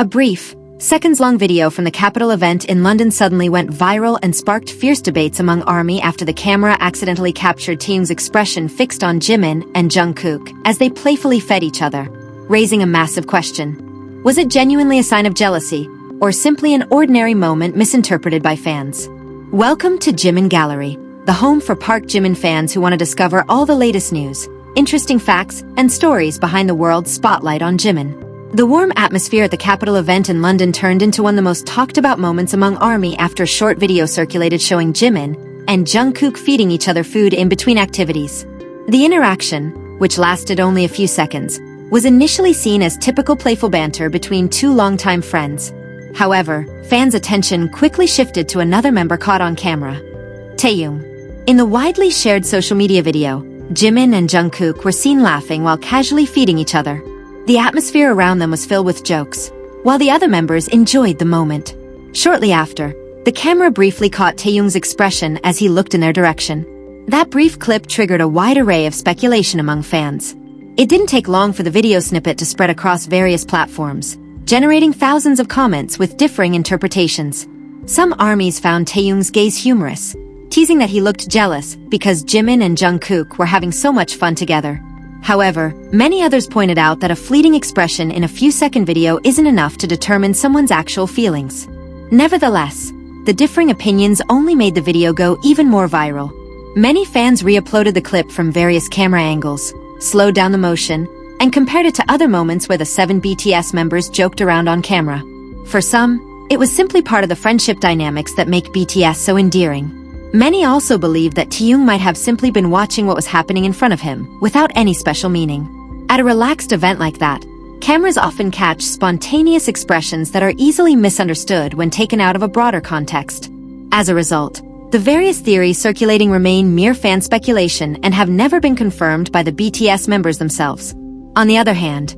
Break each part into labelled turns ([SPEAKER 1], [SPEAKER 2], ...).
[SPEAKER 1] A brief, seconds-long video from the Capitol event in London suddenly went viral and sparked fierce debates among ARMY after the camera accidentally captured Taehyung's expression fixed on Jimin and Jungkook as they playfully fed each other, raising a massive question. Was it genuinely a sign of jealousy, or simply an ordinary moment misinterpreted by fans? Welcome to Jimin Gallery, the home for Park Jimin fans who want to discover all the latest news, interesting facts, and stories behind the world's spotlight on Jimin. The warm atmosphere at the Capitol event in London turned into one of the most talked-about moments among ARMY after a short video circulated showing Jimin and Jungkook feeding each other food in between activities. The interaction, which lasted only a few seconds, was initially seen as typical playful banter between two longtime friends. However, fans' attention quickly shifted to another member caught on camera, Taehyung. In the widely shared social media video, Jimin and Jungkook were seen laughing while casually feeding each other. The atmosphere around them was filled with jokes, while the other members enjoyed the moment. Shortly after, the camera briefly caught Taehyung's expression as he looked in their direction. That brief clip triggered a wide array of speculation among fans. It didn't take long for the video snippet to spread across various platforms, generating thousands of comments with differing interpretations. Some ARMYs found Taehyung's gaze humorous, teasing that he looked jealous because Jimin and Jungkook were having so much fun together. However, many others pointed out that a fleeting expression in a few-second video isn't enough to determine someone's actual feelings. Nevertheless, the differing opinions only made the video go even more viral. Many fans re-uploaded the clip from various camera angles, slowed down the motion, and compared it to other moments where the 7 BTS members joked around on camera. For some, it was simply part of the friendship dynamics that make BTS so endearing. Many also believed that Taehyung might have simply been watching what was happening in front of him, without any special meaning. At a relaxed event like that, cameras often catch spontaneous expressions that are easily misunderstood when taken out of a broader context. As a result, the various theories circulating remain mere fan speculation and have never been confirmed by the BTS members themselves. On the other hand,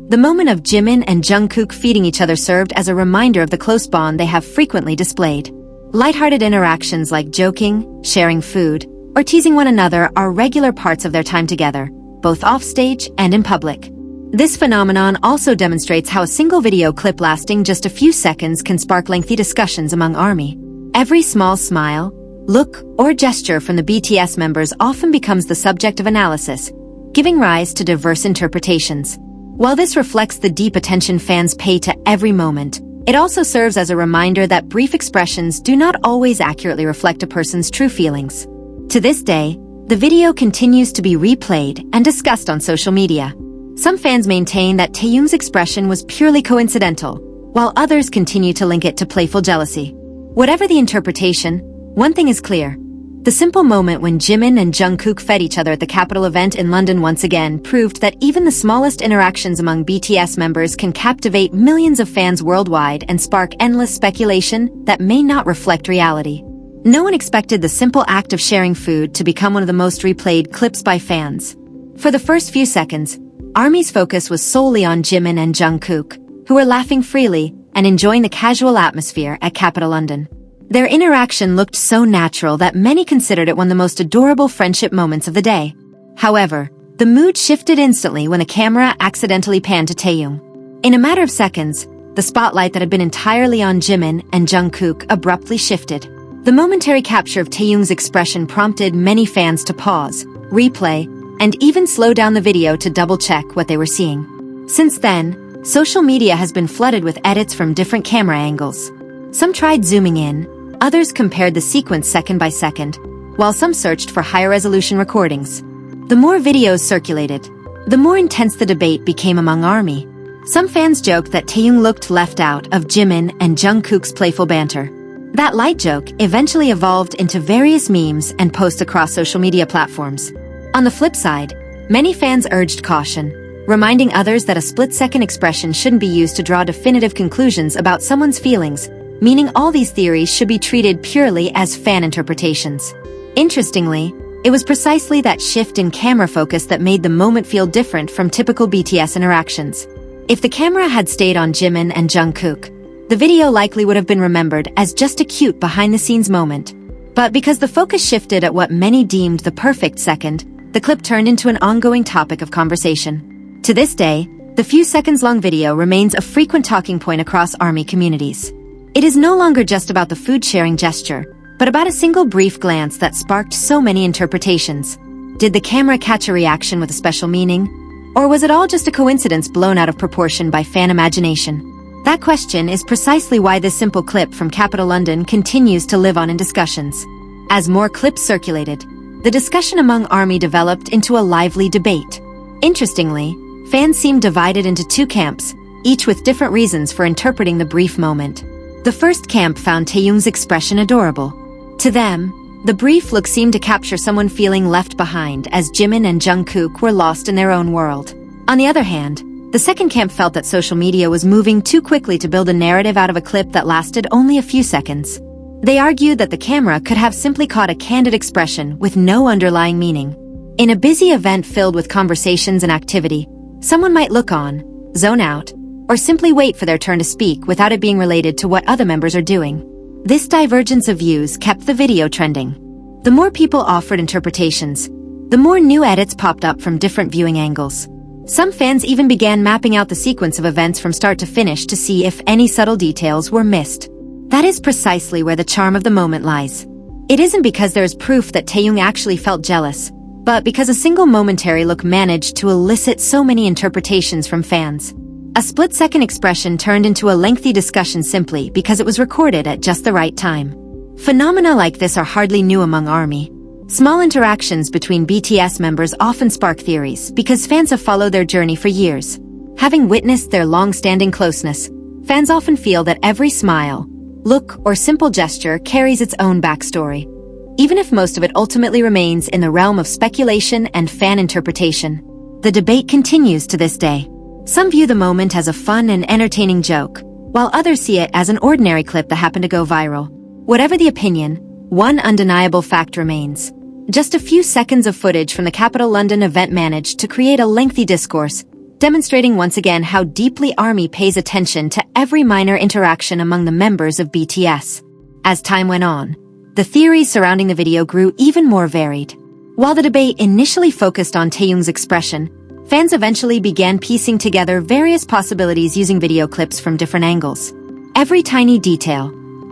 [SPEAKER 1] the moment of Jimin and Jungkook feeding each other served as a reminder of the close bond they have frequently displayed. Lighthearted interactions like joking, sharing food, or teasing one another are regular parts of their time together, both offstage and in public. This phenomenon also demonstrates how a single video clip lasting just a few seconds can spark lengthy discussions among ARMY. Every small smile, look, or gesture from the BTS members often becomes the subject of analysis, giving rise to diverse interpretations. While this reflects the deep attention fans pay to every moment, it also serves as a reminder that brief expressions do not always accurately reflect a person's true feelings. To this day, the video continues to be replayed and discussed on social media. Some fans maintain that Taehyung's expression was purely coincidental, while others continue to link it to playful jealousy. Whatever the interpretation, one thing is clear. The simple moment when Jimin and Jungkook fed each other at the Capitol event in London once again proved that even the smallest interactions among BTS members can captivate millions of fans worldwide and spark endless speculation that may not reflect reality. No one expected the simple act of sharing food to become one of the most replayed clips by fans. For the first few seconds, ARMY's focus was solely on Jimin and Jungkook, who were laughing freely and enjoying the casual atmosphere at Capitol London. Their interaction looked so natural that many considered it one of the most adorable friendship moments of the day. However, the mood shifted instantly when the camera accidentally panned to Taehyung. In a matter of seconds, the spotlight that had been entirely on Jimin and Jungkook abruptly shifted. The momentary capture of Taehyung's expression prompted many fans to pause, replay, and even slow down the video to double-check what they were seeing. Since then, social media has been flooded with edits from different camera angles. Some tried zooming in, others compared the sequence second by second, while some searched for higher-resolution recordings. The more videos circulated, the more intense the debate became among ARMY. Some fans joked that Taehyung looked left out of Jimin and Jungkook's playful banter. That light joke eventually evolved into various memes and posts across social media platforms. On the flip side, many fans urged caution, reminding others that a split-second expression shouldn't be used to draw definitive conclusions about someone's feelings, meaning all these theories should be treated purely as fan interpretations. Interestingly, it was precisely that shift in camera focus that made the moment feel different from typical BTS interactions. If the camera had stayed on Jimin and Jungkook, the video likely would have been remembered as just a cute behind-the-scenes moment. But because the focus shifted at what many deemed the perfect second, the clip turned into an ongoing topic of conversation. To this day, The few seconds-long video remains a frequent talking point across ARMY communities. It is no longer just about the food-sharing gesture, but about a single brief glance that sparked so many interpretations. Did the camera catch a reaction with a special meaning? Or was it all just a coincidence blown out of proportion by fan imagination? That question is precisely why this simple clip from Capital London continues to live on in discussions. As more clips circulated, the discussion among ARMY developed into a lively debate. Interestingly, fans seemed divided into two camps, each with different reasons for interpreting the brief moment. The first camp found Taehyung's expression adorable. To them, the brief look seemed to capture someone feeling left behind as Jimin and Jungkook were lost in their own world. On the other hand, the second camp felt that social media was moving too quickly to build a narrative out of a clip that lasted only a few seconds. They argued that the camera could have simply caught a candid expression with no underlying meaning. In a busy event filled with conversations and activity, someone might look on, zone out, or simply wait for their turn to speak without it being related to what other members are doing. This divergence of views kept the video trending. The more people offered interpretations, the more new edits popped up from different viewing angles. Some fans even began mapping out the sequence of events from start to finish to see if any subtle details were missed. That is precisely where the charm of the moment lies. It isn't because there is proof that Taehyung actually felt jealous, but because a single momentary look managed to elicit so many interpretations from fans. A split-second expression turned into a lengthy discussion simply because it was recorded at just the right time. Phenomena like this are hardly new among ARMY. Small interactions between BTS members often spark theories because fans have followed their journey for years. Having witnessed their long-standing closeness, fans often feel that every smile, look, or simple gesture carries its own backstory, even if most of it ultimately remains in the realm of speculation and fan interpretation. The debate continues to this day. Some view the moment as a fun and entertaining joke, while others see it as an ordinary clip that happened to go viral. Whatever the opinion, one undeniable fact remains. Just a few seconds of footage from the Capital London event managed to create a lengthy discourse, demonstrating once again how deeply ARMY pays attention to every minor interaction among the members of BTS. As time went on, the theories surrounding the video grew even more varied. While the debate initially focused on Taehyung's expression, fans eventually began piecing together various possibilities using video clips from different angles. Every tiny detail,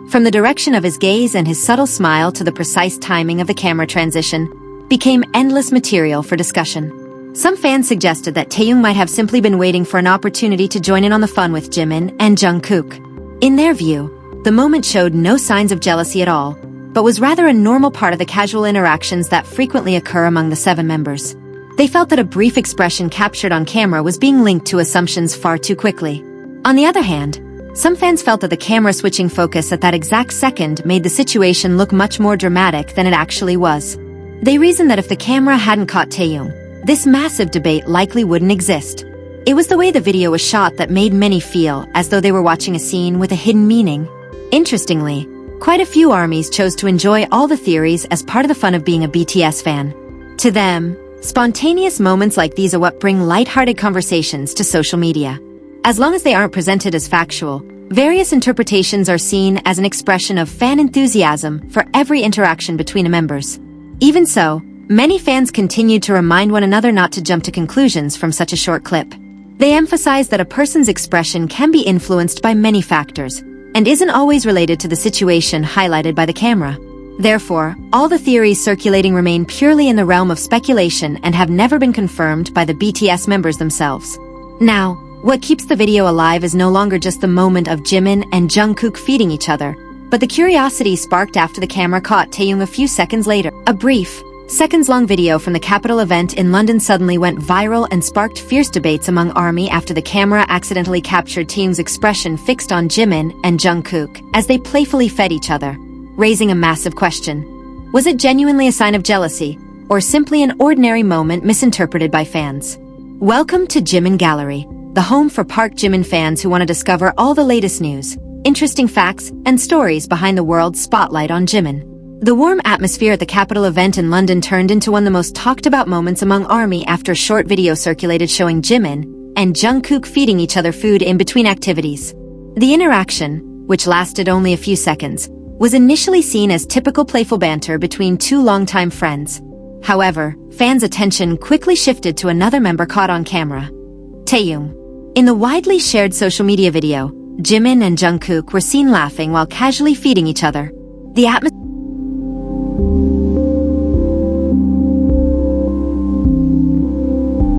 [SPEAKER 1] from the direction of his gaze and his subtle smile to the precise timing of the camera transition, became endless material for discussion. Some fans suggested that Taehyung might have simply been waiting for an opportunity to join in on the fun with Jimin and Jungkook. In their view, the moment showed no signs of jealousy at all, but was rather a normal part of the casual interactions that frequently occur among the 7 members. They felt that a brief expression captured on camera was being linked to assumptions far too quickly. On the other hand, some fans felt that the camera switching focus at that exact second made the situation look much more dramatic than it actually was. They reasoned that if the camera hadn't caught Taehyung, this massive debate likely wouldn't exist. It was the way the video was shot that made many feel as though they were watching a scene with a hidden meaning. Interestingly, quite a few ARMYs chose to enjoy all the theories as part of the fun of being a BTS fan. To them, spontaneous moments like these are what bring lighthearted conversations to social media. As long as they aren't presented as factual, various interpretations are seen as an expression of fan enthusiasm for every interaction between the members. Even so, many fans continued to remind one another not to jump to conclusions from such a short clip. They emphasize that a person's expression can be influenced by many factors, and isn't always related to the situation highlighted by the camera. Therefore, all the theories circulating remain purely in the realm of speculation and have never been confirmed by the BTS members themselves. Now, what keeps the video alive is no longer just the moment of Jimin and Jungkook feeding each other, but the curiosity sparked after the camera caught Taehyung a few seconds later. A brief, seconds-long video from the Capital event in London suddenly went viral and sparked fierce debates among ARMY after the camera accidentally captured Taehyung's expression fixed on Jimin and Jungkook as they playfully fed each other, raising a massive question. Was it genuinely a sign of jealousy, or simply an ordinary moment misinterpreted by fans? Welcome to Jimin Gallery, the home for Park Jimin fans who want to discover all the latest news, interesting facts, and stories behind the world's spotlight on Jimin. The warm atmosphere at the Capital event in London turned into one of the most talked-about moments among ARMY after a short video circulated showing Jimin and Jungkook feeding each other food in between activities. The interaction, which lasted only a few seconds, was initially seen as typical playful banter between two longtime friends. However, fans' attention quickly shifted to another member caught on camera, Taehyung. In the widely shared social media video, Jimin and Jungkook were seen laughing while casually feeding each other. The atmosphere